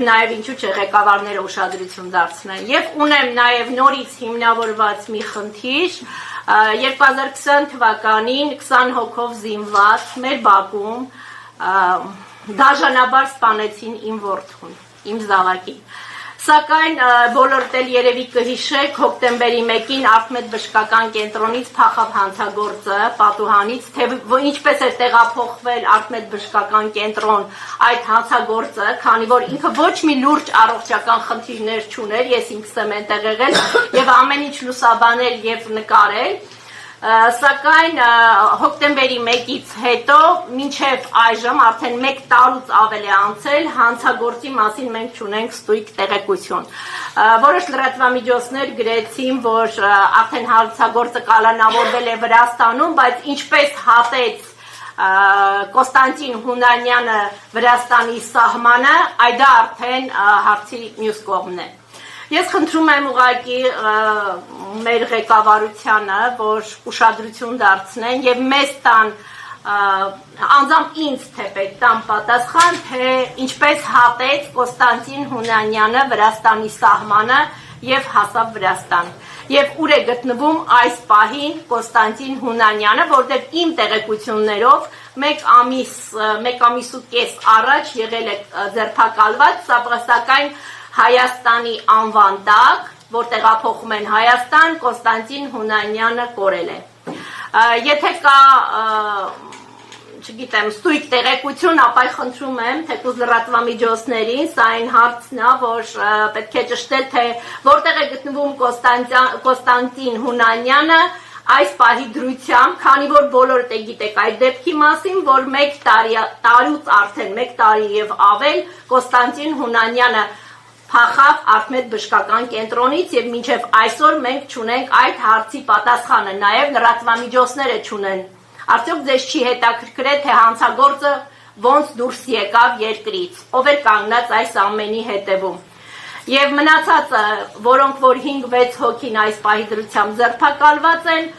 Նաև ինչու՞ չէ ղեկավարները ուշադրություն դարձնեն։ Եվ ունեմ նաև նորից հիմնավորված մի խնդիր, 2020 թվականին 20 հոգով զինված մեր բակում դաժանաբար սպանեցին իմ որդուն, իմ զավակին։ Սակայն բոլորդ էլ երևի կհիշեք, հոկտեմբերի 1-ին Արթմեդ բժշկական կենտրոնից փախավ հանցագործը պատուհանից, թե ինչպես է տեղափոխվել Արթմեդ բժշկական կենտրոն այդ հանցագործը, քանի որ ինքը ոչ մի լուրջ առողջական խնդիրներ չուներ, ես ինքս եմ այնտեղ եղել եւ ամեն ինչ լուսաբանել եւ նկարել, սակայն հոկտեմբերի 1-ից հետո մինչև այժմ արդեն 1 տարուց ավել է անցել, հանցագործի մասին մենք չունենք ստույգ տեղեկություն։ Որոշ լրատվամիջոցներ գրեցին, որ արդեն հանցագործը կալանավորվել է Վրաստանում, բայց ինչպես հատեց Կոստանտին Հունանյանը Վրաստանի սահմանը, այդ արդեն հարցի մյուս կողմն է։ Ես խնդրում եմ ուղղակի մեր ղեկավարությանը, որ ուշադրություն դարձնեն եւ մեզ տան անձամբ ինձ թե պետք տան պատասխան, թե ինչպես հատեց Կոստանտին Հունանյանը Վրաստանի սահմանը եւ հասավ Վրաստան։ Եվ ուր է գտնվում այս պահին Կոստանտին Հունանյանը, որտեղ իմ տեղեկություններով 1 ամիս ու կես առաջ եղել է ձերբակալված, սակայն Հայաստանի անվան տակ, որ տեղափոխում են Հայաստան, Կոստանտին Հունանյանը կորել է։ Եթե կա, չգիտեմ, ստույգ տեղեկություն, ապա խնդրում եմ, թեկուզ լրատվամիջոցներին, սա այն հարցն է, որ պետք է ճշտել, թե որտեղ է գտնվում Կոստանտին Հունանյանը այս պահի դրությամբ, քանի որ բոլորդ գիտեք այդ դեպքի մասին, որ 1 տարուց արդեն 1 տարի եւ ավել Կոստանտին Հունանյանը փախավ Արթմեդ բժշկական կենտրոնից եւ մինչեւ այսօր մենք չունենք այդ հարցի պատասխանը, նաեւ լրատվամիջոցները չունեն։ Արդյոք ձեզ չի հետաքրքրել, թե հանցագործը ոնց դուրս եկավ երկրից, ով էր կանգնած այս ամենի հետևում։ Եվ մնացածը, որոնք որ 5-6 հոգին այս պահի դրությամբ ձերբակալված են,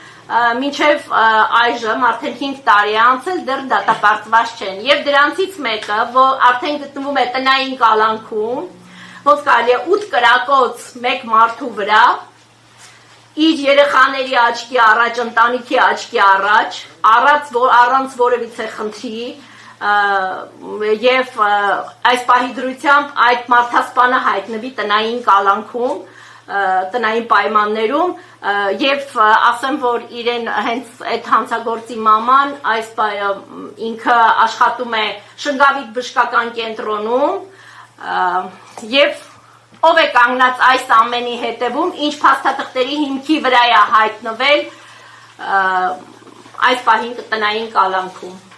մինչև այժմ արդեն 5 տարի է անցել, դեռ դատապարտված չեն։ Եվ դրանցից մեկը, որ արդեն գտնվում է տնային կալանքում, ոնց կարելի է 8 կրակոց 1 մարդու վրա, իր երեխաների աչքի առաջ, ընտանիքի աչքի առաջ, առանց որևիցե խնդրի, եւ այս պահի դրությամբ այդ մարդասպանը հայտնվի տնային կալանքում, տնային պայմաններում, եւ ասեմ, որ իրեն հենց այդ հանցագործի մաման ինքը աշխատում է Շնգավիթ բժշկական կենտրոնում, եւ ով է կանգնած այս ամենի հետևում, ինչ փաստաթղթերի հիմքի վրա է հայտնվել այս պահին տնային կալանքում։